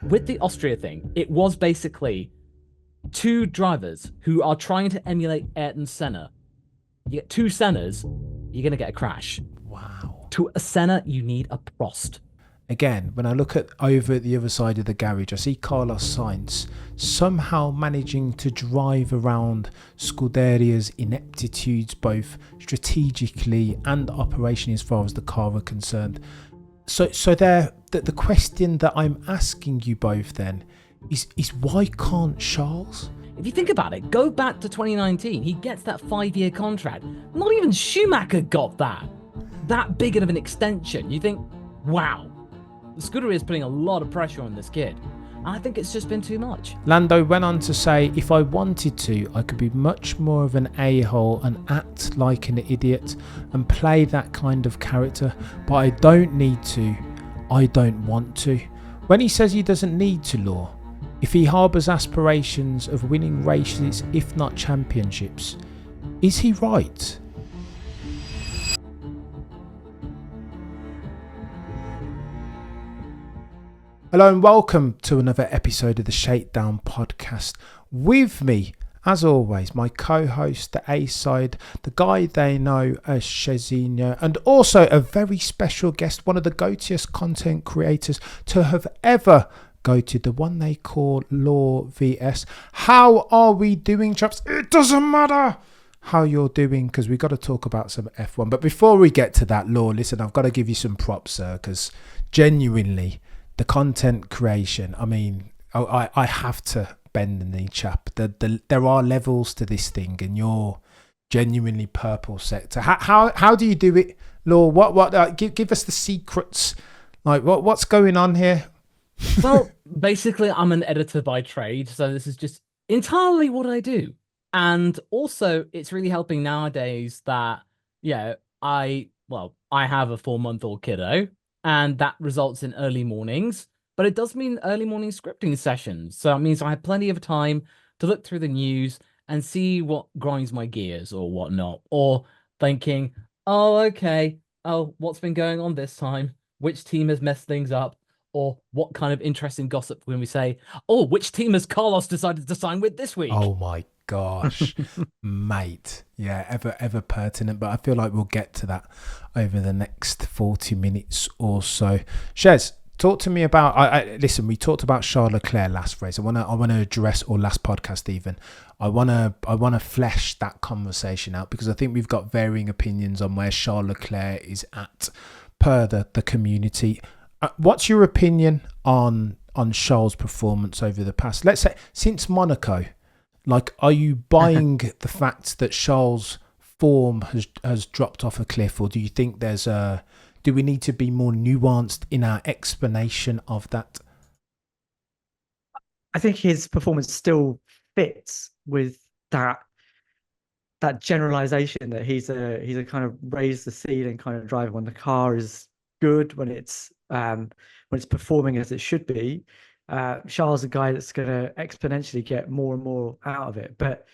with the Austria thing, it was basically two drivers who are trying to emulate Ayrton Senna. You get two Sennas, you're gonna get a crash. Wow. To a Senna, you need a Prost. Again, when I look at over at the other side of the garage, I see Carlos Sainz somehow managing to drive around Scuderia's ineptitudes, both strategically and operationally, as far as the car are concerned. So there, the question that I'm asking you both then is why can't Charles? If you think about it, go back to 2019. He gets that 5-year contract. Not even Schumacher got that big of an extension. You think, wow, the Scuderia is putting a lot of pressure on this kid. And I think it's just been too much. Lando went on to say, if I wanted to, I could be much more of an a-hole and act like an idiot and play that kind of character, but I don't need to. I don't want to. When he says he doesn't need to, Law, if he harbours aspirations of winning races, if not championships, is he right? Hello and welcome to another episode of the Shakedown podcast. With me, as always, my co-host, the A-side, the guy they know as Chezinho, and also a very special guest, one of the goatiest content creators to have ever goated, the one they call Law VS. How are we doing, chaps? It doesn't matter how you're doing, because we've got to talk about some F1. But before we get to that, Law, listen, I've got to give you some props, sir, because genuinely, the content creation, I mean, I have to bend the knee, chap. There are levels to this thing, and you're genuinely purple sector. How do you do it, Law? What give us the secrets. Like what's going on here? Well, basically, I'm an editor by trade, so this is just entirely what I do. And also, it's really helping nowadays that, I have a 4-month-old kiddo, and that results in early mornings, but it does mean early morning scripting sessions. So it means I have plenty of time to look through the news and see what grinds my gears or whatnot, or thinking, oh, okay, oh, what's been going on this time? Which team has messed things up? Or what kind of interesting gossip when we say, oh, which team has Carlos decided to sign with this week? Oh my gosh, mate. Yeah, ever pertinent, but I feel like we'll get to that over the next 40 minutes or so. Shez, talk to me about listen, we talked about Charles Leclerc last race. I wanna address, or last podcast even. I wanna flesh that conversation out, because I think we've got varying opinions on where Charles Leclerc is at per the community. What's your opinion on Charles' performance over the past, let's say, since Monaco? Like, are you buying the fact that Charles' form has dropped off a cliff, or do you think do we need to be more nuanced in our explanation of that? I think his performance still fits with that generalization that he's a kind of raise the ceiling kind of driver. When the car is good, when it's performing as it should be, Charles is a guy that's going to exponentially get more and more out of it. But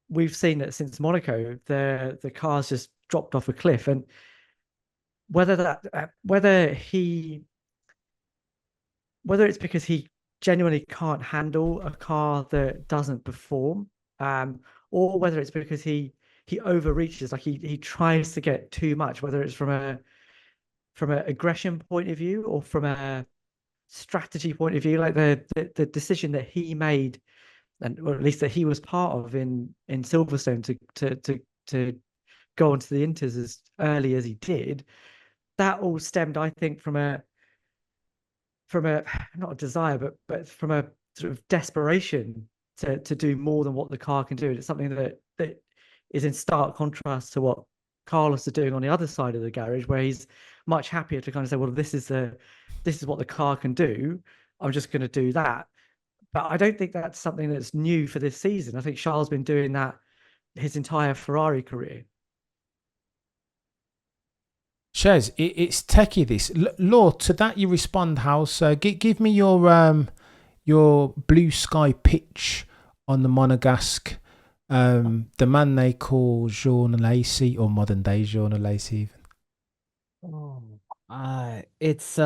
we've seen that since Monaco, the car's just dropped off a cliff, and whether it's because he genuinely can't handle a car that doesn't perform, or whether it's because he overreaches, like he tries to get too much, whether it's from an aggression point of view or from a strategy point of view, like the decision that he made, or at least that he was part of in Silverstone to go onto the Inters as early as he did. That all stemmed, I think, from a not a desire, but from a sort of desperation to do more than what the car can do. And it's something that is in stark contrast to what Carlos is doing on the other side of the garage, where he's much happier to kind of say, well, this is what the car can do. I'm just going to do that. But I don't think that's something that's new for this season. I think Charles has been doing that his entire Ferrari career. Shez, it's techie this. Law, to that you respond how? So give me your blue sky pitch on the Monegasque, the man they call Jean Lacey, or modern day Jean Lacey even. Oh, it's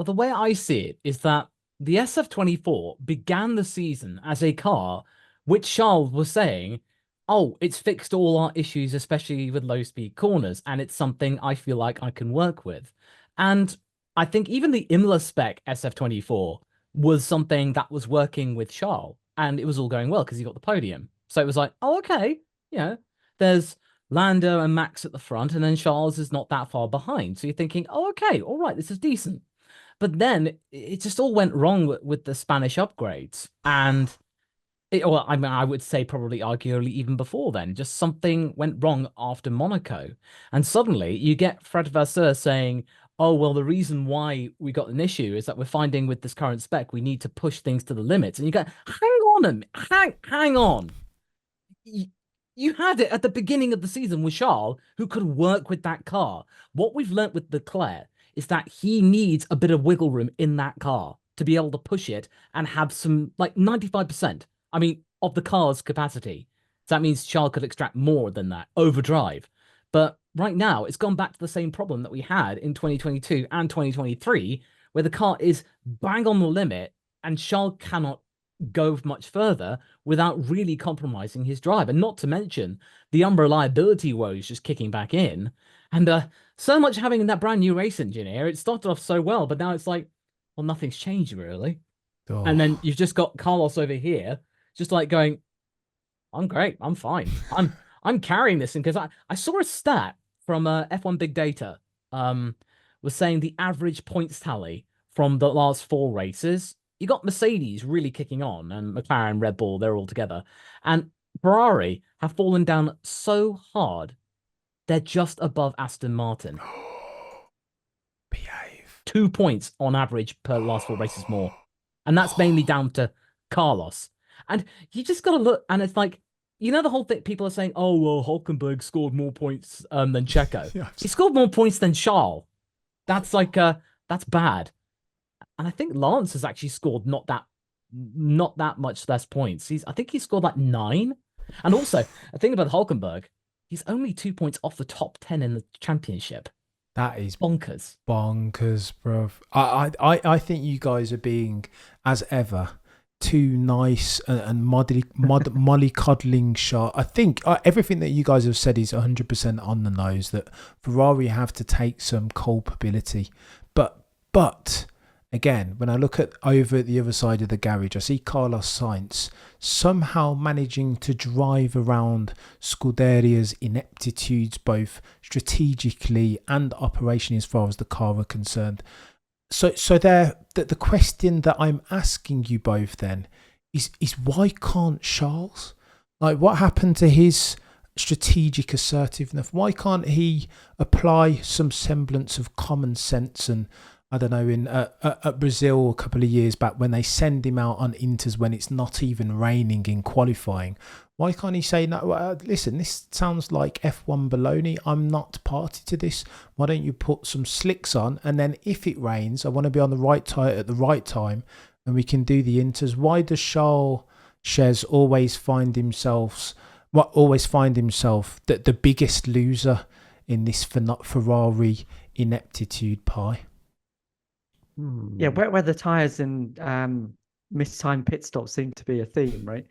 Well, the way I see it is that the SF24 began the season as a car which Charles was saying, oh, it's fixed all our issues, especially with low speed corners, and it's something I feel like I can work with. And I think even the Imola spec SF24 was something that was working with Charles, and it was all going well because he got the podium. So it was like, oh, okay, there's Lando and Max at the front, and then Charles is not that far behind. So you're thinking, oh, okay, all right, this is decent. But then it just all went wrong with the Spanish upgrades. And well, I mean, I would say probably arguably even before then, just something went wrong after Monaco. And suddenly you get Fred Vasseur saying, oh, well, the reason why we got an issue is that we're finding with this current spec, we need to push things to the limits. And you go, hang on. You had it at the beginning of the season with Charles, who could work with that car. What we've learnt with Leclerc is that he needs a bit of wiggle room in that car to be able to push it and have some, like 95%, I mean, of the car's capacity. So that means Charles could extract more than that, overdrive. But right now, it's gone back to the same problem that we had in 2022 and 2023, where the car is bang on the limit and Charles cannot go much further without really compromising his drive. And not to mention the unreliability woes just kicking back in. And so much having that brand new race engine here, it started off so well, but now it's like, well, nothing's changed really. Oh. And then you've just got Carlos over here, just like going, I'm great, I'm fine. I'm carrying this in, because I saw a stat from F1 Big Data was saying the average points tally from the last 4 races. You got Mercedes really kicking on, and McLaren, Red Bull, they're all together. And Ferrari have fallen down so hard, they're just above Aston Martin. Behave. 2 points on average per last 4 races more. And that's mainly down to Carlos. And you just got to look, and it's like, the whole thing, people are saying, oh, well, Hülkenberg scored more points than Checo. Yeah, he scored more points than Charles. That's like, that's bad. And I think Lance has actually scored not that much less points. I think he scored like 9. And also, a thing about Hülkenberg, he's only 2 points off the top 10 in the championship. That is bonkers. Bonkers, bro. I think you guys are being, as ever, too nice and mollycoddling shot. I think everything that you guys have said is 100% on the nose, that Ferrari have to take some culpability. But again, when I look at over the other side of the garage, I see Carlos Sainz somehow managing to drive around Scuderia's ineptitudes, both strategically and operationally as far as the car are concerned. So there, the question that I'm asking you both then is why can't Charles? Like, what happened to his strategic assertiveness? Why can't he apply some semblance of common sense? And I don't know, in at Brazil a couple of years back, when they send him out on inters when it's not even raining in qualifying, why can't he say, no, listen, this sounds like F1 baloney. I'm not party to this. Why don't you put some slicks on? And then if it rains, I want to be on the right tire at the right time and we can do the inters. Why does Charles always find himself the biggest loser in this Ferrari ineptitude pie? Yeah, where the tires and mistimed pit stops seem to be a theme, right?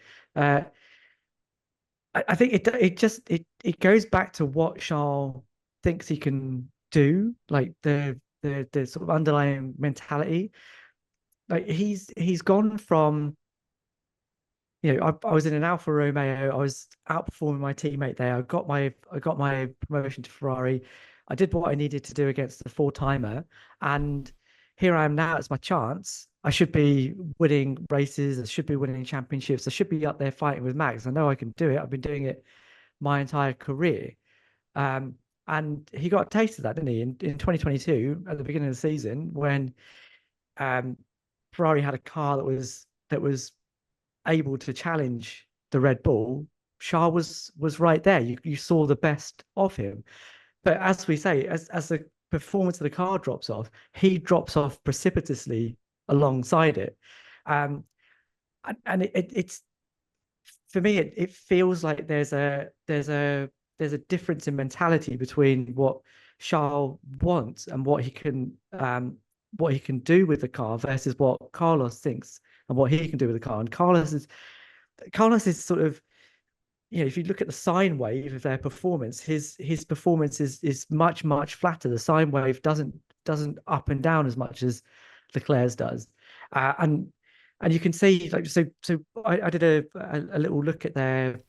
I think it goes back to what Charles thinks he can do, like the sort of underlying mentality. Like he's gone from, I was in an Alfa Romeo, I was outperforming my teammate there. I got my promotion to Ferrari. I did what I needed to do against the 4-timer, and here I am now. It's my chance. I should be winning races. I should be winning championships. I should be up there fighting with Max. I know I can do it. I've been doing it my entire career. And he got a taste of that, didn't he? In 2022, at the beginning of the season, when Ferrari had a car that was able to challenge the Red Bull, Charles was right there. You saw the best of him. But as we say, as the performance of the car drops off, he drops off precipitously alongside it. And it's, for me, it feels like there's a difference in mentality between what Charles wants and what he can what he can do with the car versus what Carlos thinks and what he can do with the car. And Carlos is sort of, if you look at the sine wave of their performance, his performance is much flatter. The sine wave doesn't up and down as much as Leclerc's does, and you can see, like, so I did a little look at their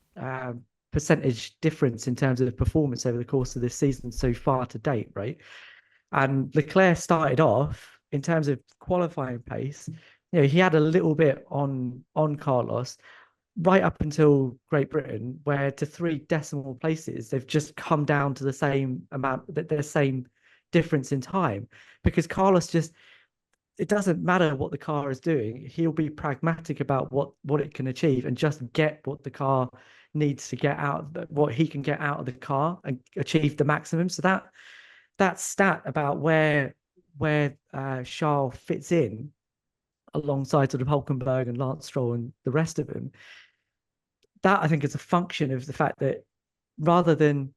percentage difference in terms of performance over the course of this season so far to date, right? And Leclerc started off in terms of qualifying pace. He had a little bit on Carlos right up until Great Britain, where to 3 decimal places they've just come down to the same amount, that the same difference in time, because Carlos just, it doesn't matter what the car is doing, he'll be pragmatic about what it can achieve and just get what the car needs to get out, what he can get out of the car and achieve the maximum. So that stat about where Charles fits in alongside sort of Hulkenberg and Lance Stroll and the rest of them, that I think is a function of the fact that rather than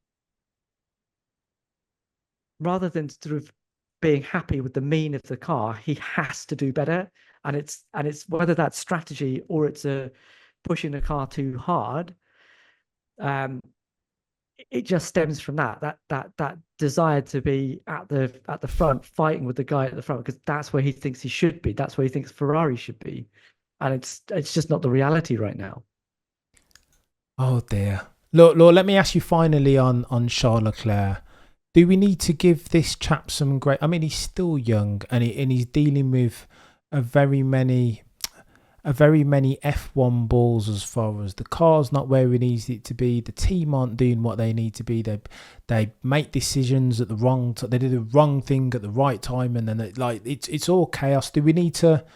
sort of being happy with the mean of the car, he has to do better. And it's whether that's strategy or it's a pushing the car too hard. It just stems from that desire to be at the front, fighting with the guy at the front, because that's where he thinks he should be. That's where he thinks Ferrari should be, and it's just not the reality right now. Oh dear. Look, let me ask you finally on Charles Leclerc. Do we need to give this chap some great? I mean, he's still young, and he's dealing with a very many F1 balls as far as the car's not where it needs it to be. The team aren't doing what they need to be. They make decisions at the wrong time. They do the wrong thing at the right time, and then it's all chaos. Do we need to?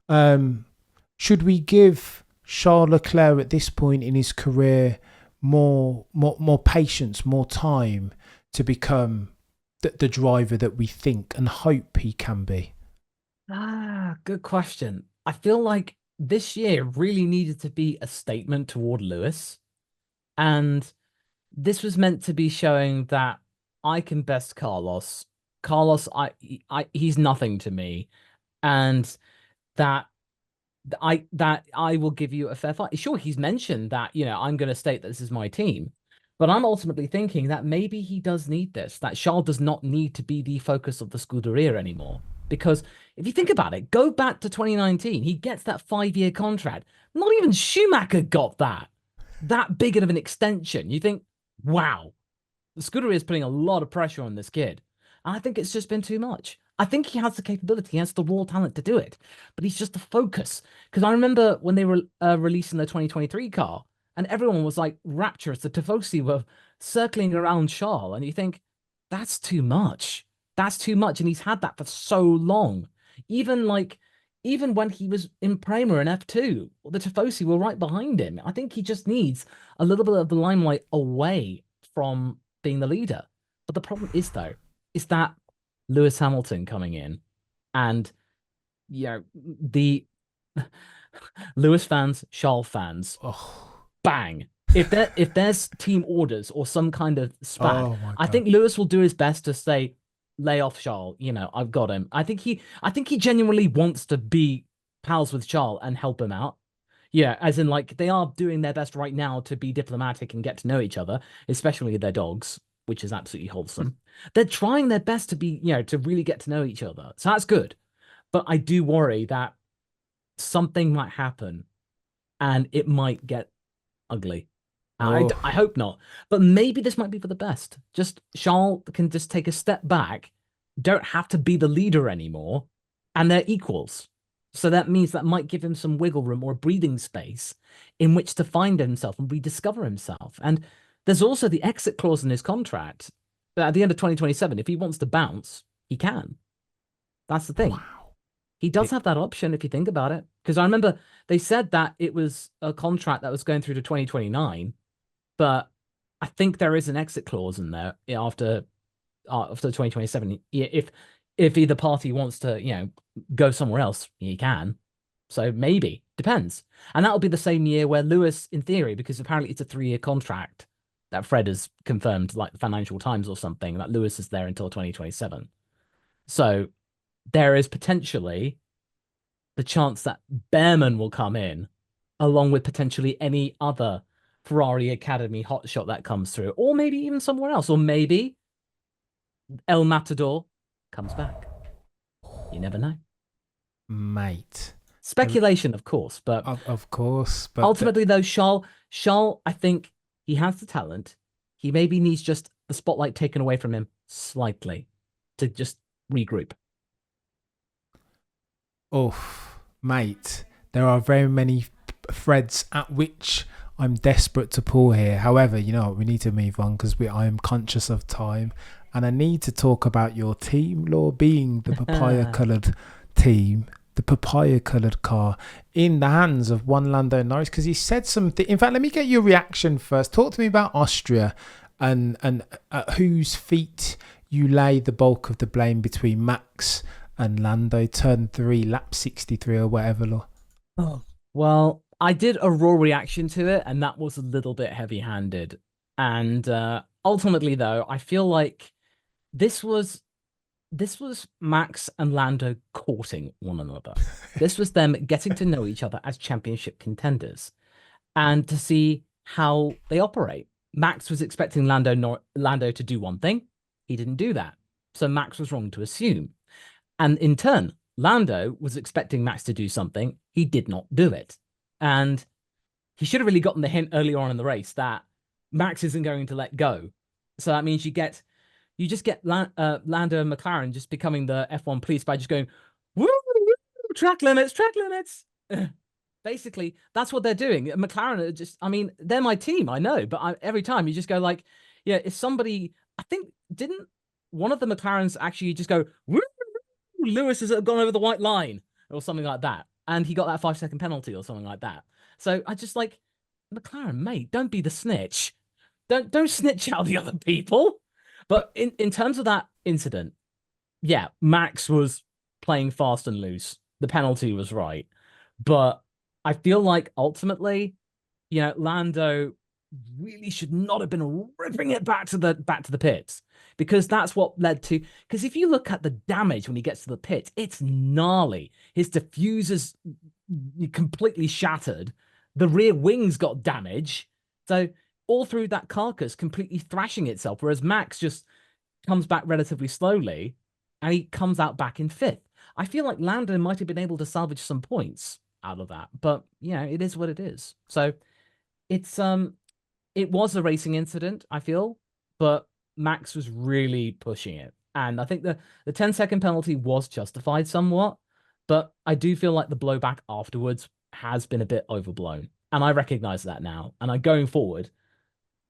Should we give Charles Leclerc at this point in his career more patience, more time to become the driver that we think and hope he can be? Good question. I feel like this year really needed to be a statement toward Lewis. And this was meant to be showing that I can best Carlos. Carlos, he's nothing to me. And that I will give you a fair fight. Sure, he's mentioned that, I'm going to state that this is my team. But I'm ultimately thinking that maybe he does need this, that Charles does not need to be the focus of the Scuderia anymore. Because if you think about it, go back to 2019, he gets that 5-year contract. Not even Schumacher got that big of an extension. You think, wow, the Scuderia is putting a lot of pressure on this kid. And I think it's just been too much. I think he has the capability, he has the raw talent to do it, but he's just the focus. Because I remember when they were releasing the 2023 car, and everyone was like rapturous. The Tifosi were circling around Charles, and you think, that's too much. That's too much, and he's had that for so long. Even when he was in Prema and F2, the Tifosi were right behind him. I think he just needs a little bit of the limelight away from being the leader. But the problem is, though, is that Lewis Hamilton coming in, and the Lewis fans, Charles fans, bang. If there's team orders or some kind of spat, I think Lewis will do his best to say, lay off Charles. I've got him. I think he genuinely wants to be pals with Charles and help him out. Yeah, as in, like, they are doing their best right now to be diplomatic and get to know each other, especially their dogs, which is absolutely wholesome. They're trying their best to be, to really get to know each other. So that's good. But I do worry that something might happen and it might get ugly. I hope not. But maybe this might be for the best. Just Charles can just take a step back, don't have to be the leader anymore, and they're equals. So that means that might give him some wiggle room or breathing space in which to find himself and rediscover himself. And there's also the exit clause in his contract. At the end of 2027, if he wants to bounce, he can. That's the thing. Wow. He does have that option if you think about it. Because I remember they said that it was a contract that was going through to 2029, but I think there is an exit clause in there after 2027. If either party wants to, go somewhere else, he can. So maybe. Depends. And that'll be the same year where Lewis, in theory, because apparently it's a 3-year contract that Fred has confirmed, like the Financial Times or something, that Lewis is there until 2027. So there is potentially the chance that Behrman will come in, along with potentially any other Ferrari Academy hotshot that comes through, or maybe even somewhere else, or maybe El Matador comes back. You never know. Mate. Speculation, of course, but Of course, but ultimately, though, Charles, I think he has the talent. He maybe needs just the spotlight taken away from him slightly to just regroup. oh, mate, there are very many threads at which I'm desperate to pull here. However, you know what, we need to move on because I am conscious of time, and I need to talk about your team, Law, being the papaya-coloured team, the papaya-coloured car in the hands of one Lando Norris, because he said something. In fact, let me get your reaction first. Talk to me about Austria and at whose feet you lay the bulk of the blame between Max and Lando, turn 3, lap 63 or whatever, Law. Oh, well, I did a raw reaction to it, and that was a little bit heavy-handed. And ultimately, though, I feel like this was Max and Lando courting one another. This was them getting to know each other as championship contenders and to see how they operate. Max was expecting Lando to do one thing. He didn't do that. So Max was wrong to assume. And in turn, Lando was expecting Max to do something. He did not do it. And he should have really gotten the hint earlier on in the race that Max isn't going to let go. So that means you just get Lando and McLaren just becoming the F1 police by just going, woo, woo, track limits. Basically, that's what they're doing. McLaren are just, I mean, they're my team, I know, but every time you just go like, yeah, if somebody, I think, didn't one of the McLarens actually just go, woo, Lewis has gone over the white line or something like that. And he got that 5-second penalty or something like that. So I just like, McLaren, mate, don't be the snitch. Don't snitch out the other people. But in terms of that incident, yeah, Max was playing fast and loose. The penalty was right. But I feel like ultimately, you know, Lando really should not have been ripping it back to the pits, because that's what led to, because if you look at the damage when he gets to the pits, it's gnarly. His diffuser's completely shattered. The rear wings got damage. So all through that carcass completely thrashing itself, whereas Max just comes back relatively slowly and he comes out back in fifth. I feel like Lando might have been able to salvage some points out of that, but you know, it is what it is. So it's it was a racing incident, I feel, but Max was really pushing it. And I think the 10-second penalty was justified somewhat, but I do feel like the blowback afterwards has been a bit overblown. And I recognize that now. And going forward,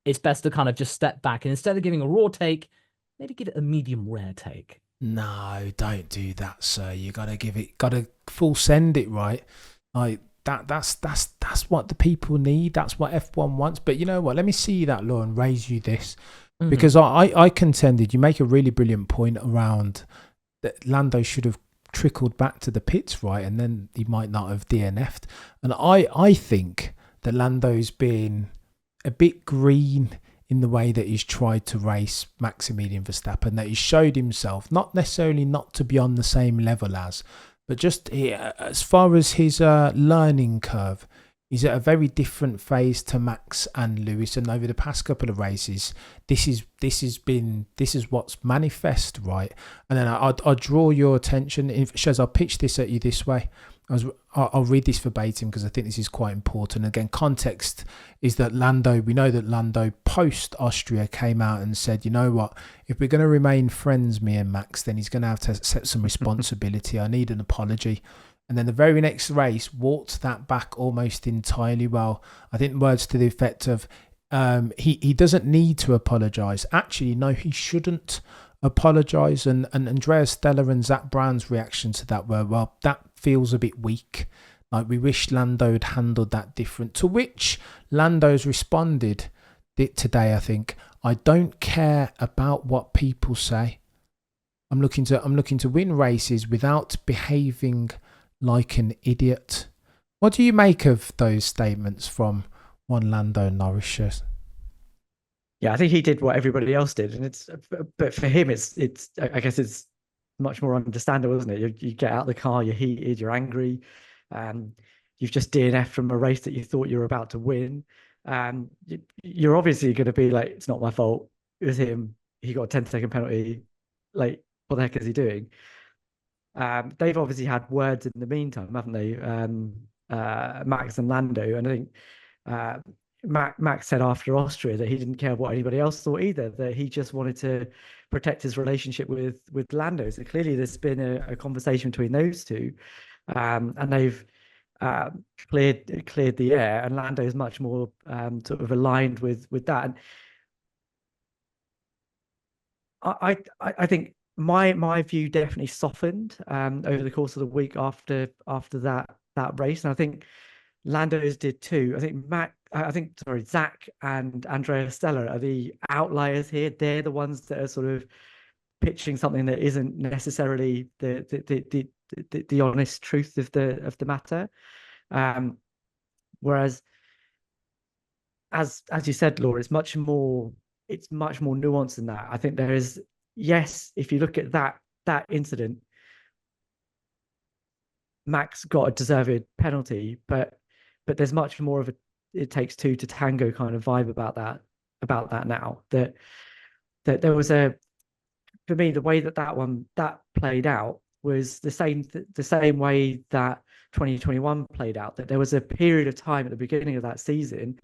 it's best to kind of just step back and instead of giving a raw take, maybe give it a medium rare take. No, don't do that, sir. You gotta full send it, right? Like that's what the people need. That's what F1 wants. But you know what? Let me see that, Law, and raise you this. Because I contended, you make a really brilliant point around that Lando should have trickled back to the pits, right? And then he might not have DNF'd. And I think that Lando's been a bit green in the way that he's tried to race Maximilian Verstappen, that he showed himself not necessarily not to be on the same level as, but just as far as his learning curve, he's at a very different phase to Max and Lewis. And over the past couple of races, this is what's manifest, right? And then I'll draw your attention. Shez, I'll pitch this at you this way. I'll read this verbatim because I think this is quite important. Again, context is that we know that Lando post Austria came out and said, you know what, if we're going to remain friends, me and Max, then he's going to have to accept some responsibility. I need an apology. And then the very next race walked that back almost entirely. Well, I think words to the effect of he doesn't need to apologise. Actually, no, he shouldn't apologise. And Andrea Stella and Zach Brown's reaction to that were, well, that feels a bit weak. Like, we wish Lando had handled that different. To which Lando's responded today, I think, I don't care about what people say. I'm looking to win races without behaving like an idiot. What do you make of those statements from one Lando Norris? Yeah, I think he did what everybody else did, and but for him, it's I guess it's much more understandable, isn't it? You get out of the car, you're heated, you're angry, um, you've just DNF'd from a race that you thought you were about to win. You're obviously going to be like, it's not my fault. It was him. He got a 10-second penalty. Like, what the heck is he doing? They've obviously had words in the meantime, haven't they? Max and Lando, and I think uh, Max said after Austria that he didn't care what anybody else thought either, that he just wanted to protect his relationship with Lando. So clearly, there's been a conversation between those two, and they've uh, cleared the air, and Lando is much more sort of aligned with that. And I think my view definitely softened over the course of the week after that race, and I think Lando's did too. I think sorry, Zach and Andrea Stella are the outliers here. They're the ones that are sort of pitching something that isn't necessarily the honest truth of the matter. Whereas, as you said, Laura, it's much more nuanced than that. I think there is, yes, if you look at that incident, Max got a deserved penalty, but there's much more of a it takes two to tango kind of vibe about that now. That there was for me, the way that played out was the same way that 2021 played out. That there was a period of time at the beginning of that season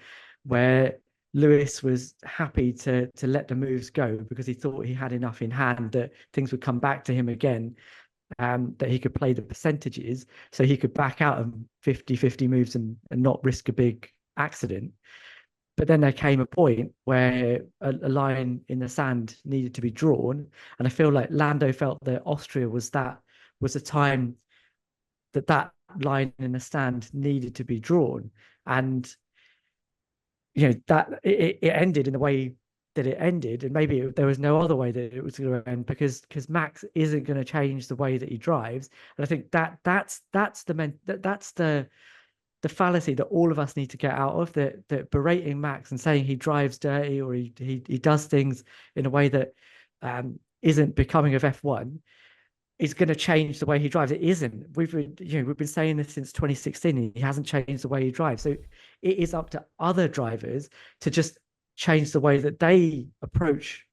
where Lewis was happy to let the moves go because he thought he had enough in hand that things would come back to him again, that he could play the percentages so he could back out of 50-50 moves and not risk a big accident. But then there came a point where a line in the sand needed to be drawn. And I feel like Lando felt that Austria was a time that line in the stand needed to be drawn. And that it ended in the way that it ended, and maybe there was no other way that it was going to end because Max isn't going to change the way that he drives. And I think that's the fallacy that all of us need to get out of, that berating Max and saying he drives dirty or he does things in a way that isn't becoming of F1 is going to change the way he drives. It isn't. We've been saying this since 2016. He hasn't changed the way he drives. So it is up to other drivers to just change the way that they approach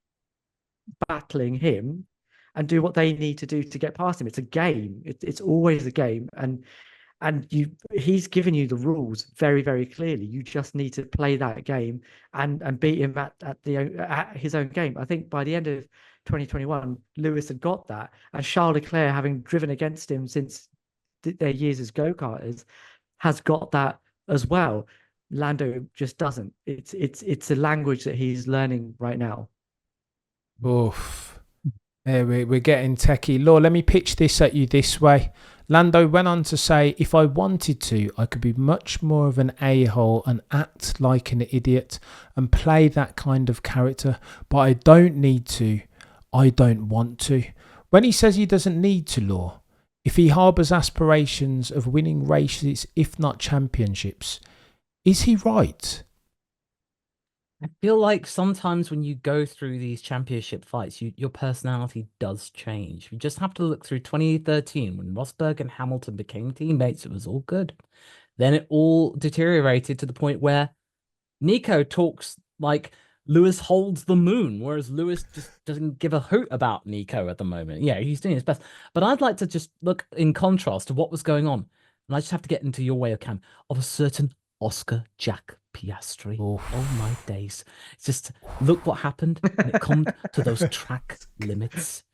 battling him and do what they need to do to get past him. It's a game. It's always a game, and he's given you the rules very, very clearly. You just need to play that game and beat him at his own game. I think by the end of 2021, Lewis had got that, and Charles Leclerc, having driven against him since their years as go-karters, has got that as well. Lando just doesn't. It's a language that he's learning right now. Oof. We're getting techie. Law, let me pitch this at you this way. Lando went on to say, if I wanted to, I could be much more of an a-hole and act like an idiot and play that kind of character, but I don't need to. I don't want to. When he says he doesn't need to, Law, if he harbours aspirations of winning races, if not championships, is he right? I feel like sometimes when you go through these championship fights, your personality does change. You just have to look through 2013 when Rosberg and Hamilton became teammates. It was all good. Then it all deteriorated to the point where Nico talks like Lewis holds the moon, whereas Lewis just doesn't give a hoot about Nico at the moment. Yeah, he's doing his best. But I'd like to just look in contrast to what was going on. And I just have to get into your way of a certain Oscar Jack Piastri. Oof. Oh my days. It's just look what happened when it comes to those track limits.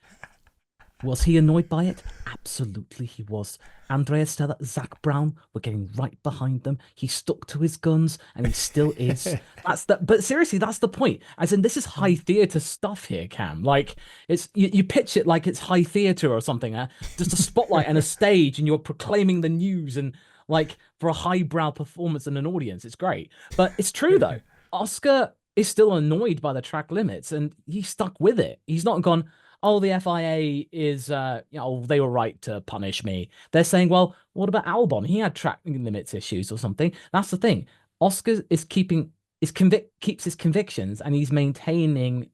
Was he annoyed by it? Absolutely he was. Andrea Stella, Zach Brown were getting right behind them. He stuck to his guns and he still is. But seriously, that's the point. As in, this is high theater stuff here, Cam. Like it's you pitch it like it's high theater or something. Just a spotlight and a stage, and you're proclaiming the news and like for a highbrow performance and an audience. It's great. But it's true though. Oscar is still annoyed by the track limits and he's stuck with it. He's not gone, oh, the FIA is, they were right to punish me. They're saying, well, what about Albon? He had track limits issues or something. That's the thing. Oscar is keeps his convictions and he's maintaining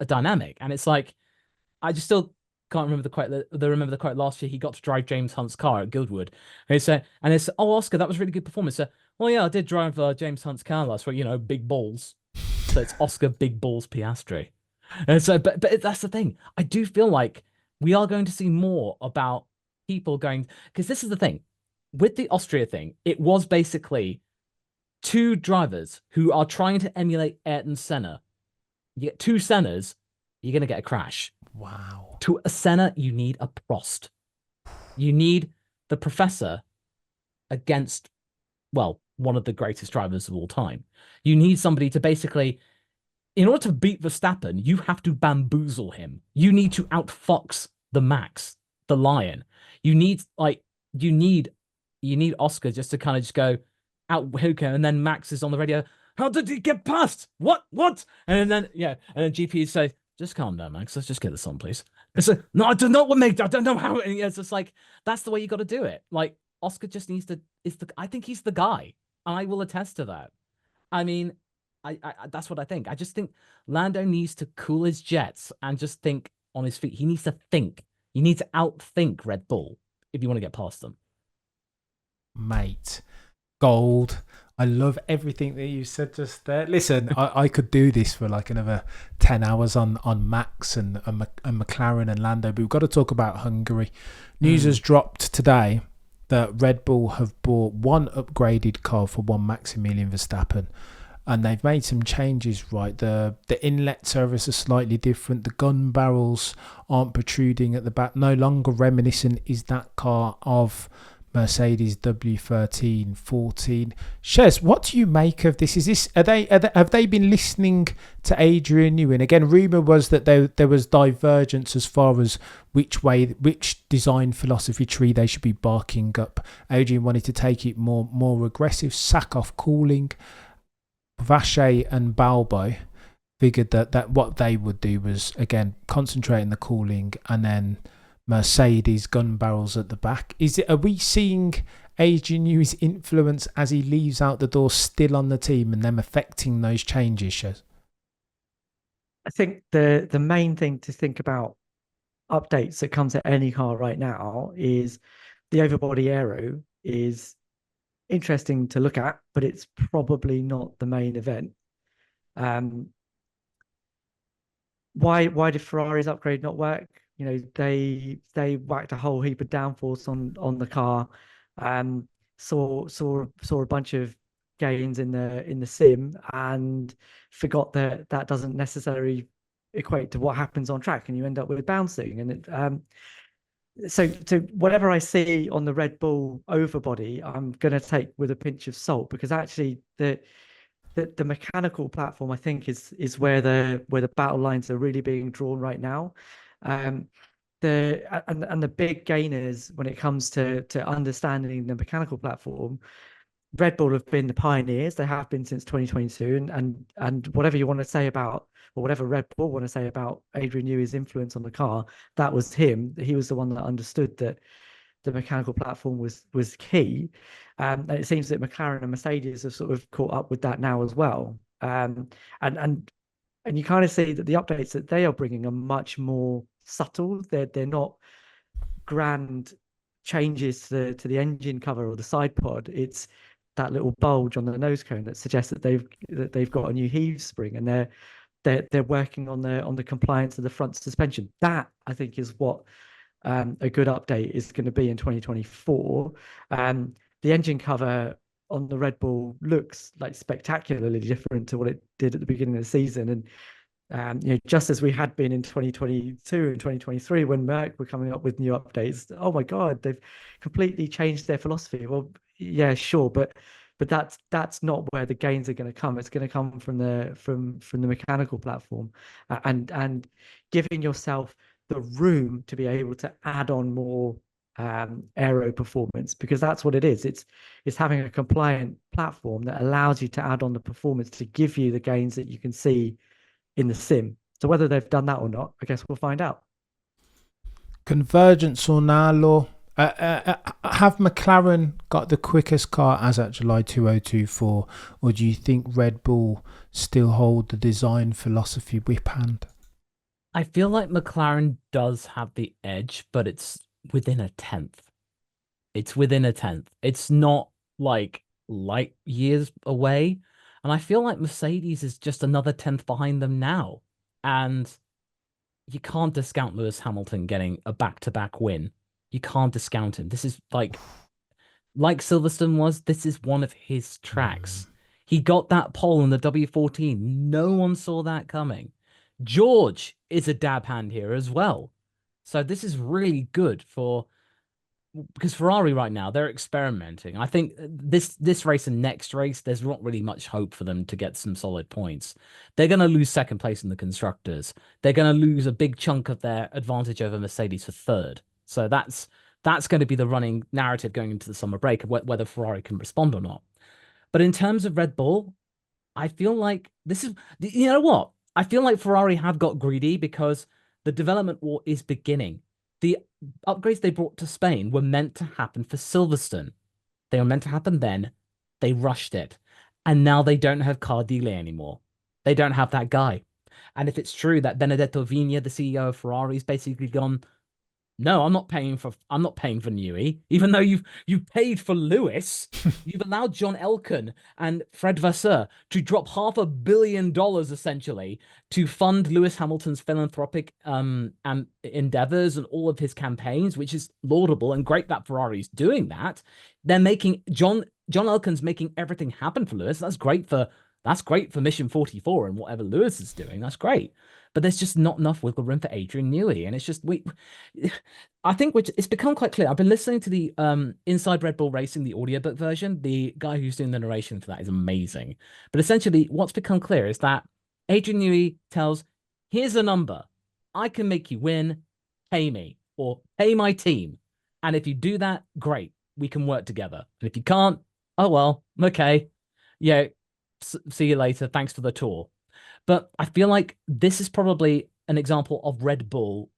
a dynamic. And it's like, I just still can't remember the quote. They remember the quote last year. He got to drive James Hunt's car at Goodwood, and he said, "Oh, Oscar, that was a really good performance." So, well, yeah, I did drive James Hunt's car last week. Big balls. So it's Oscar Big Balls Piastri. And so, but that's the thing. I do feel like we are going to see more about people going, because this is the thing with the Austria thing. It was basically two drivers who are trying to emulate Ayrton Senna. You get two Sennas, you're going to get a crash. Wow. To a Senna, you need a Prost. You need the professor against, well, one of the greatest drivers of all time. You need somebody to basically, in order to beat Verstappen, you have to bamboozle him. You need to outfox the Max, the lion. You need Oscar just to kind of just go out hooker, and then Max is on the radio. How did he get past? What? And then GP say, just calm down, Max. Let's just get this on, please. It's like, no, I don't know what make. I don't know how. And it's just like, that's the way you got to do it. Like, Oscar just needs to. I think he's the guy. I will attest to that. I mean, I that's what I think. I just think Lando needs to cool his jets and just think on his feet. He needs to think. You need to outthink Red Bull if you want to get past them. Mate, gold. I love everything that you said just there. Listen, I could do this for like another 10 hours on Max and McLaren and Lando, but we've got to talk about Hungary. News has dropped today that Red Bull have bought one upgraded car for one Maximilian Verstappen, and they've made some changes, right? The inlet service is slightly different. The gun barrels aren't protruding at the back. No longer reminiscent is that car of Mercedes W13, 14. Shez, what do you make of this? Have they been listening to Adrian Newey? Again, rumour was that there was divergence as far as which design philosophy tree they should be barking up. Adrian wanted to take it more aggressive, sack off cooling. Vache and Balbo figured that what they would do was, again, concentrate on the cooling, and then Mercedes gun barrels at the back. Are we seeing Adrian Newey's influence as he leaves out the door still on the team and them affecting those changes, Shez? I think the main thing to think about updates that comes at any car right now is the overbody aero is interesting to look at, but it's probably not the main event. Why did Ferrari's upgrade not work? They whacked a whole heap of downforce on the car. Saw a bunch of gains in the sim and forgot that doesn't necessarily equate to what happens on track, and you end up with bouncing. And so whatever I see on the Red Bull overbody, I'm going to take with a pinch of salt, because actually the mechanical platform, I think, is where the battle lines are really being drawn right now. The big gainers when it comes to understanding the mechanical platform, Red Bull have been the pioneers. They have been since 2022, and whatever you want to say about, or whatever Red Bull want to say about Adrian Newey's influence on the car, that was him. He was the one that understood that the mechanical platform was key. And it seems that McLaren and Mercedes have sort of caught up with that now as well. And you kind of see that the updates that they are bringing are much more subtle. They're not grand changes to the engine cover or the side pod. It's that little bulge on the nose cone that suggests that they've got a new heave spring, and they're working on the compliance of the front suspension. That, I think, is what a good update is going to be in 2024. The engine cover on the Red Bull looks like spectacularly different to what it did at the beginning of the season, and just as we had been in 2022 and 2023 when Merck were coming up with new updates. Oh my God, they've completely changed their philosophy. Well, yeah, sure, but that's not where the gains are going to come. It's going to come from the mechanical platform, and giving yourself the room to be able to add on more aero performance, because that's what it is. It's having a compliant platform that allows you to add on the performance to give you the gains that you can see in the sim. So whether they've done that or not, I guess we'll find out. Convergence or Nalo? Have McLaren got the quickest car as at July 2024, or do you think Red Bull still hold the design philosophy whip hand? I feel like McLaren does have the edge, but it's within a tenth. It's within a tenth. It's not like light years away. And I feel like Mercedes is just another tenth behind them now. And you can't discount Lewis Hamilton getting a back-to-back win. You can't discount him. This is like Silverstone was, this is one of his tracks. He got that pole in the W14. No one saw that coming. George is a dab hand here as well. So this is really good for because Ferrari right now they're experimenting. I think this race and next race, there's not really much hope for them to get some solid points. They're going to lose second place in the constructors. They're going to lose a big chunk of their advantage over Mercedes for third. So that's going to be the running narrative going into the summer break of whether Ferrari can respond or not. But in terms of Red Bull, I feel like this is, you know what? I feel like Ferrari have got greedy because the development war is beginning. The upgrades they brought to Spain were meant to happen for Silverstone. They were meant to happen then. They rushed it. And now they don't have Cardile anymore. They don't have that guy. And if it's true that Benedetto Vigna, the CEO of Ferrari, is basically gone, no, I'm not paying for Newey, even though you've paid for Lewis. You've allowed John Elkann and Fred Vasseur to drop $500 million essentially to fund Lewis Hamilton's philanthropic and endeavors and all of his campaigns, which is laudable and great that Ferrari's doing that. They're making John Elkann's making everything happen for Lewis. That's great for Mission 44 and whatever Lewis is doing. That's great. But there's just not enough wiggle room for Adrian Newey. And it's just, I think it's become quite clear. I've been listening to the Inside Red Bull Racing, the audiobook version. The guy who's doing the narration for that is amazing. But essentially, what's become clear is that Adrian Newey tells, here's a number. I can make you win, pay me, or pay my team. And if you do that, great. We can work together. And if you can't, oh well, okay. Yeah, see you later. Thanks for the tour. But I feel like this is probably an example of Red Bull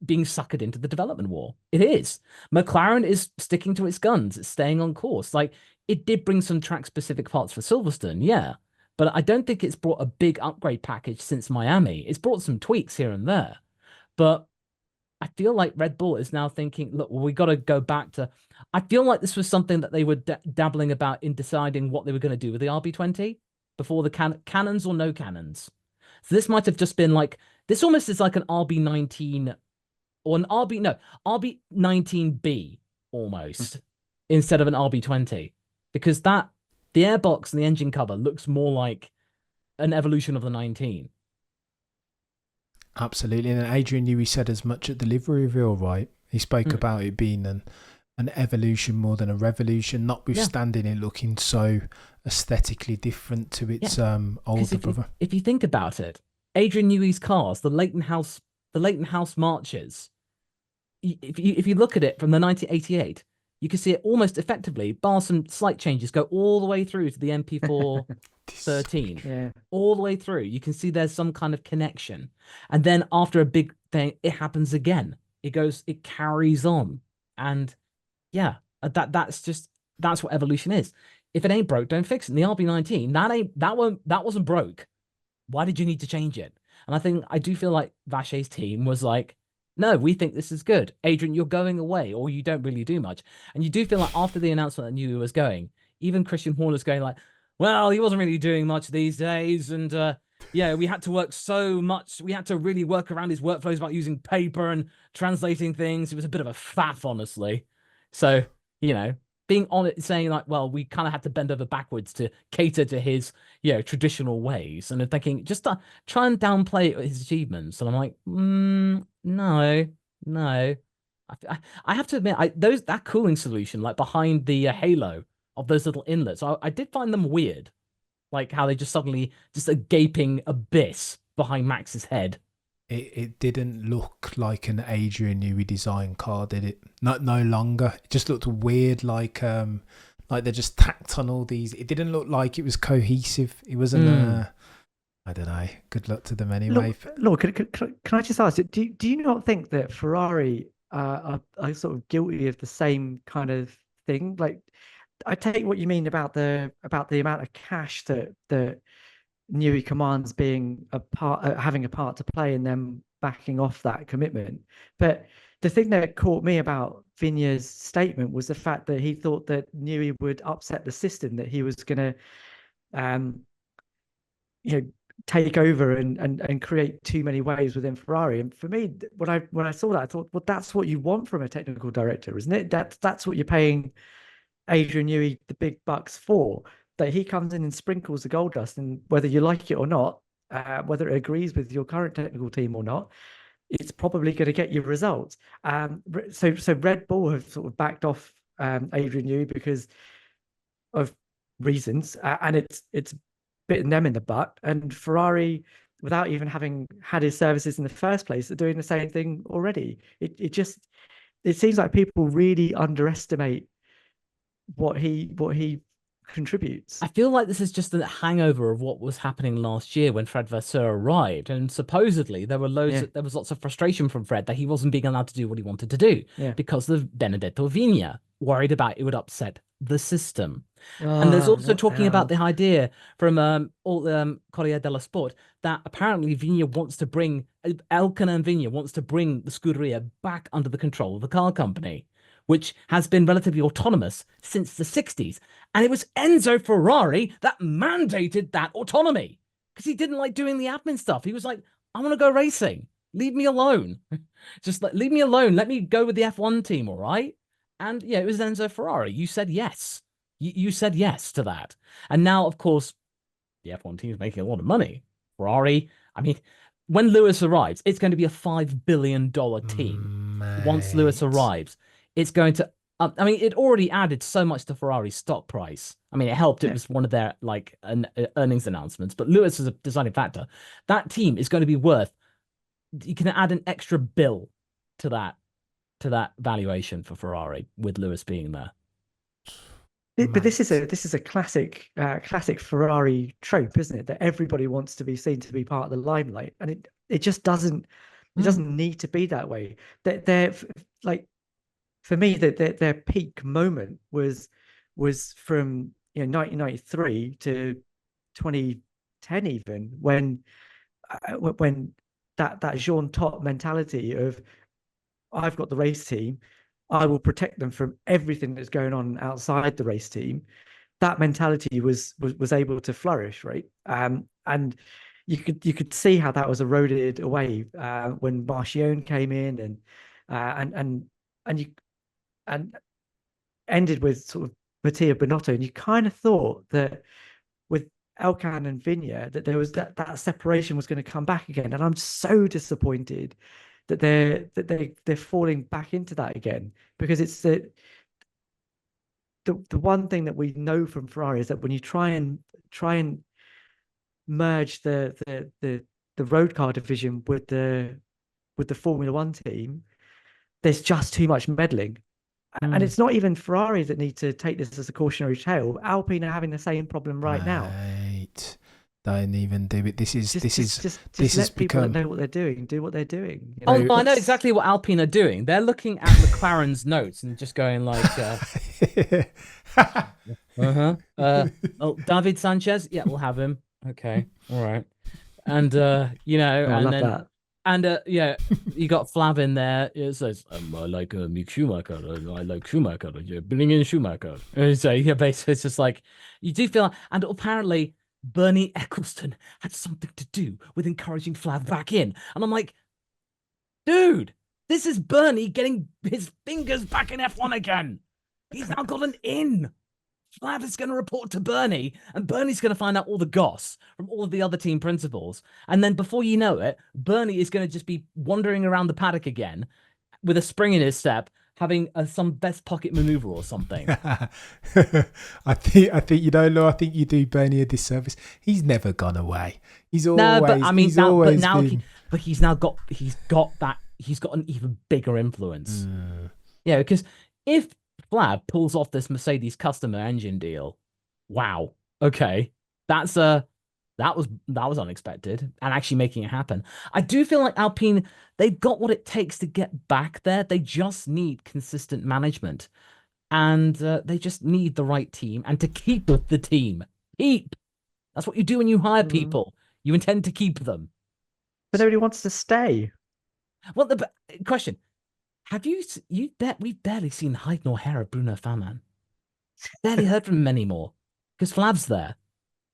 being suckered into the development war. It is. McLaren is sticking to its guns. It's staying on course. Like, it did bring some track-specific parts for Silverstone, yeah. But I don't think it's brought a big upgrade package since Miami. It's brought some tweaks here and there. But I feel like Red Bull is now thinking, look, well, we got to go back to... I feel like this was something that they were dabbling about in deciding what they were going to do with the RB20 before the cannons or no cannons. So this might have just been like, this almost is like an RB19 or an RB19B almost instead of an RB20 because the airbox and the engine cover looks more like an evolution of the 19. Absolutely. And Adrian Newey said as much at the livery reveal, right? He spoke about it being an evolution more than a revolution, notwithstanding it looking so aesthetically different to its older brother. If you think about it, Adrian Newey's cars, the Leighton House marches, if you look at it from the 1988, you can see it almost effectively, bar some slight changes, go all the way through to the MP4 13. Yeah. All the way through. You can see there's some kind of connection. And then after a big thing, it happens again. It carries on. And yeah, that's what evolution is. If it ain't broke, don't fix it. And the RB19, that wasn't broke. Why did you need to change it? And I do feel like Vacher's team was like, no, we think this is good. Adrian, you're going away, or you don't really do much. And you do feel like after the announcement that Newey was going, even Christian Horner's going like, well, he wasn't really doing much these days. And we had to work so much. We had to really work around his workflows about using paper and translating things. It was a bit of a faff, honestly. So, being on it, saying like, well, we kind of had to bend over backwards to cater to his, traditional ways. And thinking, just try and downplay his achievements. And I'm like, no. I have to admit, that cooling solution, like behind the halo of those little inlets, I did find them weird. Like how they just suddenly, just a gaping abyss behind Max's head. It didn't look like an Adrian Newey design car, did it? No longer. It just looked weird, like they're just tacked on all these. It didn't look like it was cohesive. It wasn't. I don't know. Good luck to them anyway. Look, can I just ask? Do you not think that Ferrari are sort of guilty of the same kind of thing? Like, I take what you mean about the amount of cash that Newey commands being a part, having a part to play in them backing off that commitment. But the thing that caught me about Vigne's statement was the fact that he thought that Newey would upset the system, that he was going to, you know, take over and create too many waves within Ferrari. And for me, when I saw that, I thought, well, that's what you want from a technical director, isn't it? That's what you're paying Adrian Newey the big bucks for. That he comes in and sprinkles the gold dust, and whether you like it or not, whether it agrees with your current technical team or not, it's probably going to get you results. So Red Bull have sort of backed off Adrian Newey because of reasons, and it's bitten them in the butt. And Ferrari, without even having had his services in the first place, are doing the same thing already. It seems like people really underestimate what he contributes. I feel like this is just a hangover of what was happening last year when Fred Vasseur arrived, and supposedly there was lots of frustration from Fred that he wasn't being allowed to do what he wanted to do because of Benedetto Vigna, worried about it would upset the system. And there's also talking about the idea from Corriere dello Sport that apparently Vigna wants to bring Elkann and Vigna wants to bring the Scuderia back under the control of the car company, which has been relatively autonomous since the 60s. And it was Enzo Ferrari that mandated that autonomy because he didn't like doing the admin stuff. He was like, I want to go racing. Leave me alone. Just leave me alone. Let me go with the F1 team, all right? And yeah, it was Enzo Ferrari. You said yes. You said yes to that. And now, of course, the F1 team is making a lot of money. Ferrari, I mean, when Lewis arrives, it's going to be a $5 billion team. Once Lewis arrives, it's going to, I mean, it already added so much to Ferrari's stock price. I mean, it helped. It was one of their earnings announcements, but Lewis is a deciding factor. That team is going to be worth, you can add an extra bill to that valuation for Ferrari with Lewis being there. But this is a classic Ferrari trope, isn't it? That everybody wants to be seen to be part of the limelight, and it just doesn't need to be that way. They're like, for me, that their peak moment was from 1993 to 2010, even when that Jean Todt mentality of, I've got the race team, I will protect them from everything that's going on outside the race team. That mentality was able to flourish, right? And you could see how that was eroded away when Marchione came in and ended with sort of Mattia Binotto. And you kind of thought that with Elkann and Vigna that there was that separation was going to come back again. And I'm so disappointed that they're falling back into that again, because it's the one thing that we know from Ferrari is that when you try and merge the road car division with the Formula One team, there's just too much meddling. And it's not even Ferrari that need to take this as a cautionary tale. Alpine are having the same problem right now. Don't even do it. This Just has let people become... that know what they're doing do what they're doing. Oh, no, I know exactly what Alpine are doing. They're looking at McLaren's notes and just going like, oh, David Sanchez, yeah, we'll have him. Okay, all right. And I and love then that. and you got Flav in there. It says, I like Mick Schumacher. I like Schumacher. You bring in Schumacher. And so yeah, basically it's just like you do feel, and apparently Bernie Eccleston had something to do with encouraging Flav back in. And I'm like, dude, this is Bernie getting his fingers back in F1 again. He's now got an in. Flav is going to report to Bernie, and Bernie's going to find out all the goss from all of the other team principals. And then before you know it, Bernie is going to just be wandering around the paddock again with a spring in his step, having some best pocket maneuver or something. I think Lo, I think you do Bernie a disservice. He's never gone away. He's always he's got an even bigger influence. Yeah, because if Flav pulls off this Mercedes customer engine deal, wow, okay, that was unexpected, and actually making it happen. I do feel like Alpine, they've got what it takes to get back there. They just need consistent management, and they just need the right team and to keep with the team. That's what you do when you hire Mm. people. You intend to keep them. But nobody wants to stay. Well, the question: have you bet we've barely seen hide nor hair of Bruno Faman. Barely heard from him anymore because Flav's there.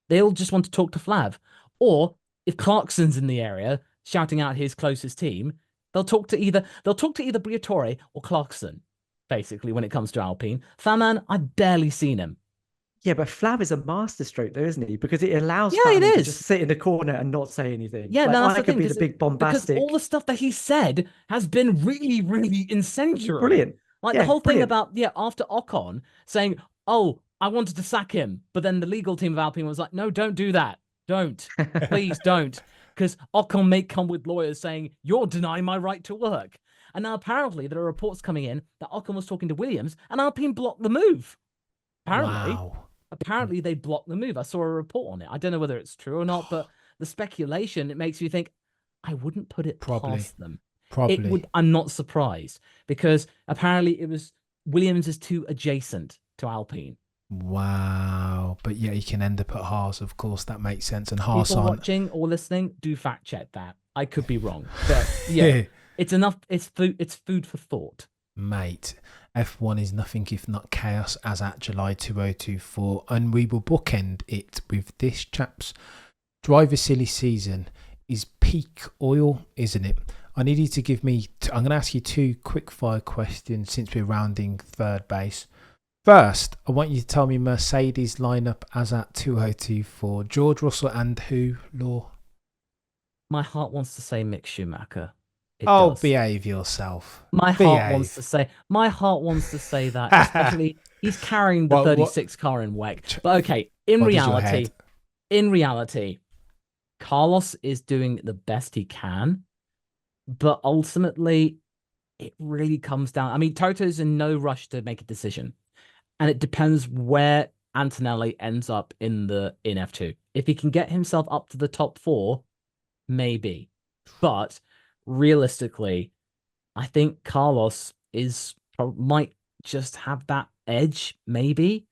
They all just want to talk to Flav. Or if Clarkson's in the area shouting out his closest team, they'll talk to either Briatore or Clarkson, basically, when it comes to Alpine. Faman, I've barely seen him. Yeah, but Flav is a masterstroke, though, isn't he? Because it allows Yeah, it Faman to is. just sit in the corner and not say anything. Yeah, Like no, that's I the could thing, be the big because all bombastic, the stuff that he said has been really, really incendiary. brilliant. Like the Yeah, whole thing brilliant. about, after Ocon saying, "Oh, I wanted to sack him," but then the legal team of Alpine was like, "No, don't do that. Don't. Please don't." Because Ocon may come with lawyers saying, "You're denying my right to work." And now apparently there are reports coming in that Ocon was talking to Williams and Alpine blocked the move. Apparently. Wow. Apparently they blocked the move. I saw a report on it. I don't know whether it's true or not, but the speculation, it makes you think, I wouldn't put it Probably. past them. It Probably. would. I'm not surprised because apparently it was Williams is too adjacent to Alpine. Wow. But yeah, you can end up at Haas, of course. That makes sense. And Haas People aren't. watching or listening, do fact check that. I could be wrong, but yeah, it's enough. It's food. It's food for thought. Mate, F1 is nothing if not chaos as at July 2024, and we will bookend it with this chap's driver silly season is peak oil, isn't it? I need you to give me, I'm going to ask you two quick fire questions since we're rounding third base. First, I want you to tell me Mercedes lineup as at 2024. George Russell and who, Law? My heart wants to say Mick Schumacher. It Oh, does. behave yourself. My heart wants to say. My heart wants to say that. Especially, he's carrying the 36 car in WEC. But okay, in reality, Carlos is doing the best he can. But ultimately, it really comes down. I mean, Toto's in no rush to make a decision, and it depends where Antonelli ends up in F2. If he can get himself up to the top 4, maybe. But realistically, I think Carlos might just have that edge, maybe.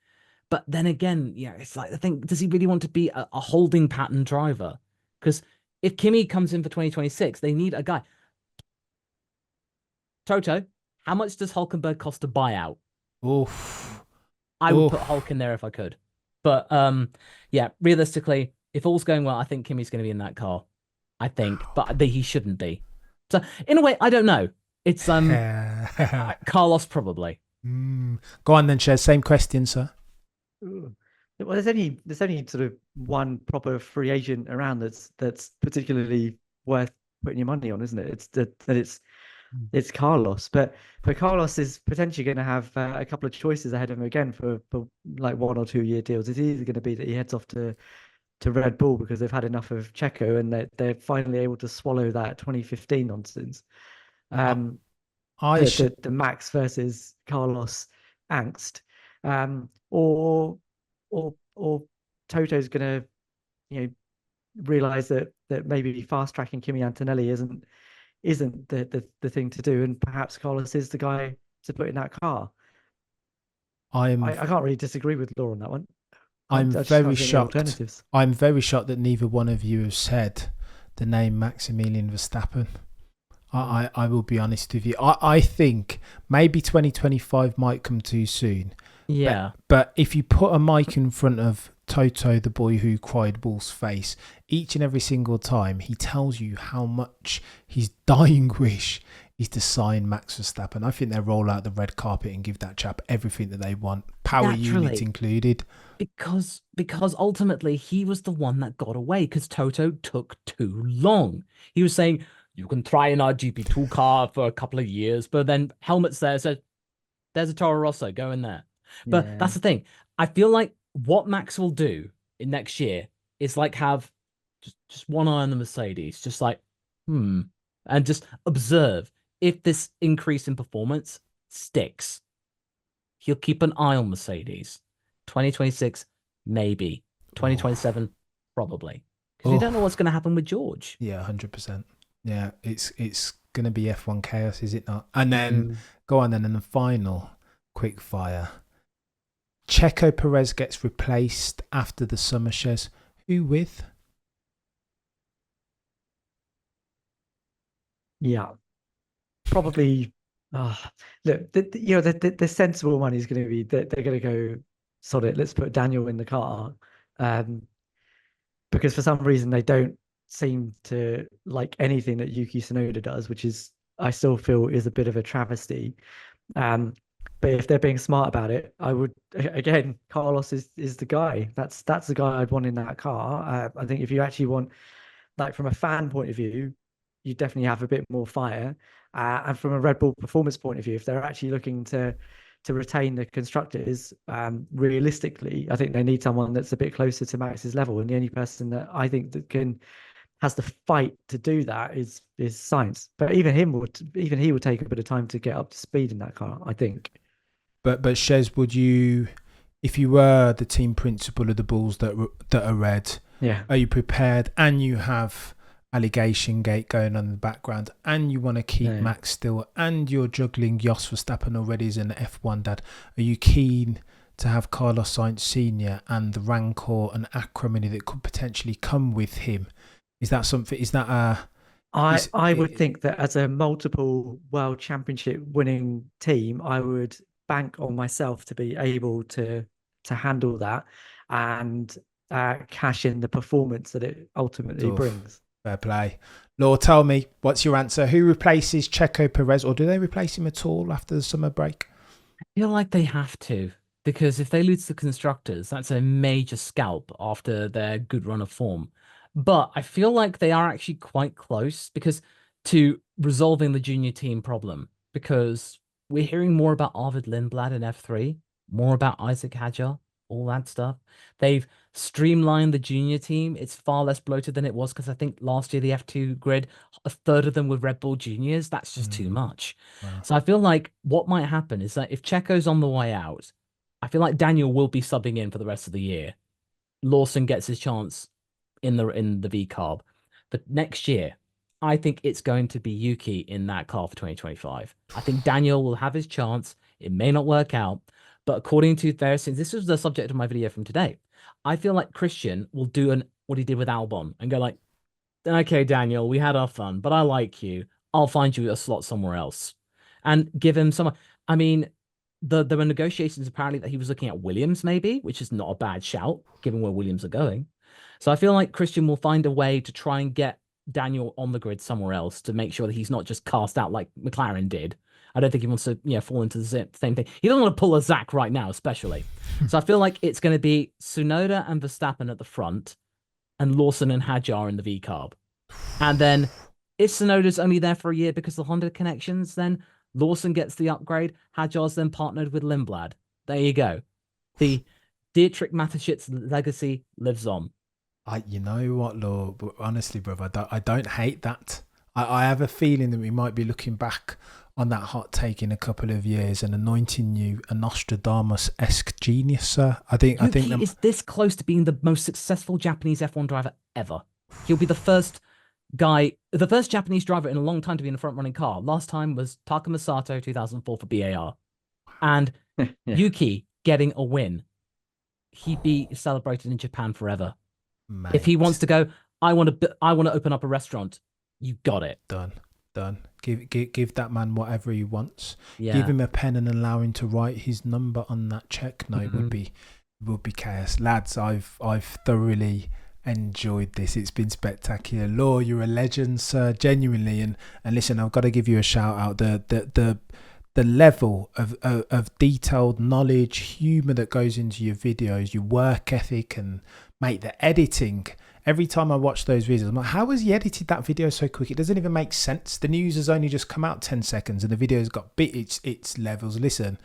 But then again, it's like, I think, does he really want to be a holding pattern driver? Because if Kimi comes in for 2026, they need a guy. Toto, how much does Hulkenberg cost to buy out? Oof. I would put Hulk in there if I could. But realistically, if all's going well, I think Kimi's going to be in that car. I think, but he shouldn't be. So in a way, I don't know. It's Carlos probably. Go on then, Shez. Same question, sir. Well, there's only sort of one proper free agent around that's particularly worth putting your money on, isn't it? It's Carlos, but Carlos is potentially going to have a couple of choices ahead of him again for like 1 or 2 year deals. It's either going to be that he heads off to Red Bull because they've had enough of Checo and they're finally able to swallow that 2015 nonsense. The Max versus Carlos angst, or Toto's going to realize that maybe fast tracking Kimi Antonelli isn't the thing to do, and perhaps Carlos is the guy to put in that car. I can't really disagree with Law on that one. I'm very shocked. I'm very shocked that neither one of you have said the name Maximilian Verstappen. I will be honest with you. I think maybe 2025 might come too soon. Yeah. But if you put a mic in front of Toto, the boy who cried wolf's face, each and every single time, he tells you how much his dying wish is to sign Max Verstappen. I think they'll roll out the red carpet and give that chap everything that they want, power unit included. Because ultimately he was the one that got away because Toto took too long. He was saying, you can try in our GP2 car for a couple of years, but then Helmut's there says, there's a Toro Rosso, go in there. But that's the thing. I feel like what Max will do in next year is like have just one eye on the Mercedes, just like, and just observe if this increase in performance sticks. He'll keep an eye on Mercedes. 2026, maybe. 2027, probably. Because you don't know what's going to happen with George. Yeah, 100%. Yeah, it's going to be F1 chaos, is it not? And then, go on then, and the final quick fire. Checo Perez gets replaced after the summer, Shez. Who with? Yeah, probably. Look, the sensible one is going to be that they're going to go, sod it, let's put Daniel in the car. Because for some reason they don't seem to like anything that Yuki Tsunoda does, which is I still feel is a bit of a travesty. Um, but if they're being smart about it, I would again, Carlos is the guy. That's the guy I'd want in that car. I think if you actually want, like from a fan point of view, you definitely have a bit more fire. And from a Red Bull performance point of view, if they're actually looking to retain the constructors, realistically, I think they need someone that's a bit closer to Max's level. And the only person that I think that has the fight to do that is Sainz. But even he would take a bit of time to get up to speed in that car, I think. But Shez, would you, if you were the team principal of the Bulls that are red, are you prepared? And you have allegation gate going on in the background, and you want to keep Max still, and you're juggling Jos Verstappen already as an F1 dad. Are you keen to have Carlos Sainz Sr. and the rancor and acrimony that could potentially come with him? Is that something? Is that a? I would think that as a multiple world championship winning team, I would bank on myself to be able to handle that and cash in the performance that it ultimately brings. Fair play. Law, tell me, what's your answer? Who replaces Checo Perez, or do they replace him at all after the summer break? I feel like they have to, because if they lose the constructors, that's a major scalp after their good run of form. But I feel like they are actually quite close to resolving the junior team problem, because we're hearing more about Arvid Lindblad in F3, more about Isaac Hadjar, all that stuff. They've streamlined the junior team. It's far less bloated than it was, because I think last year the F2 grid, a third of them were Red Bull juniors. That's just too much. Wow. So I feel like what might happen is that if Checo's on the way out, I feel like Daniel will be subbing in for the rest of the year. Lawson gets his chance in the V carb. But next year, I think it's going to be Yuki in that car for 2025. I think Daniel will have his chance. It may not work out, but according to since this was the subject of my video from today, I feel like Christian will do what he did with Albon and go like, okay, Daniel, we had our fun, but I like you. I'll find you a slot somewhere else, and give him some. I mean, there were negotiations apparently that he was looking at Williams maybe, which is not a bad shout given where Williams are going. So I feel like Christian will find a way to try and get Daniel on the grid somewhere else to make sure that he's not just cast out like McLaren did. I don't think he wants to fall into the same thing. He doesn't want to pull a Zach right now, especially. So I feel like it's going to be Tsunoda and Verstappen at the front and Lawson and Hadjar in the V-carb. And then if Tsunoda's only there for a year because of the Honda connections, then Lawson gets the upgrade. Hadjar's then partnered with Lindblad. There you go. The Dietrich Mateschitz legacy lives on. You know what, Law? Honestly, brother, I don't hate that. I have a feeling that we might be looking back on that hot take in a couple of years and anointing you a Nostradamus-esque genius, sir. I think he is this close to being the most successful Japanese F1 driver ever. He'll be the first Japanese driver in a long time to be in a front-running car. Last time was Takuma Sato, 2004 for BAR. And Yuki getting a win. He'd be celebrated in Japan forever. Mate. If he wants to go, I want to open up a restaurant. You got it. Done. Give that man whatever he wants. Yeah. Give him a pen and allow him to write his number on that check note. Would be chaos. Lads, I've thoroughly enjoyed this. It's been spectacular. Law, you're a legend, sir, genuinely. And listen, I've got to give you a shout out. The level of detailed knowledge, humour that goes into your videos, your work ethic, and mate, the editing. Every time I watch those videos, I'm like, how has he edited that video so quick? It doesn't even make sense. The news has only just come out 10 seconds and the video's got its levels. Listen,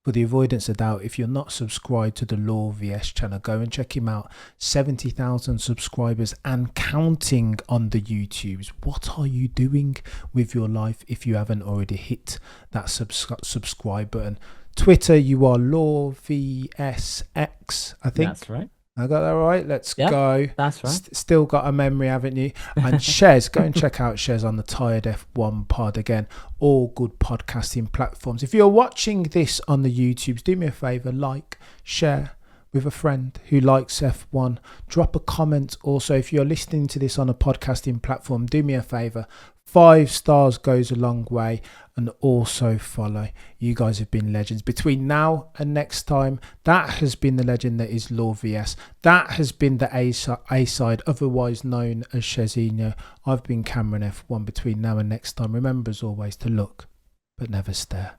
for the avoidance of doubt, if you're not subscribed to the Law VS channel, go and check him out. 70,000 subscribers and counting on the YouTubes. What are you doing with your life if you haven't already hit that subscribe button? Twitter, you are Law VSX, I think. That's right. I got that right. Let's go. That's right. Still got a memory, haven't you? And Shez, go and check out Shez on the Tired F1 pod. Again, all good podcasting platforms. If you're watching this on the YouTubes, do me a favour, like, share, with a friend who likes F1. Drop a comment. Also, if you're listening to this on a podcasting platform, do me a favour. 5 stars goes a long way, and also follow. You guys have been legends. Between now and next time, that has been the legend that is Law VS. That has been the A-side, otherwise known as Chezinho. I've been Cameron F1. Between now and next time, remember as always to look, but never stare.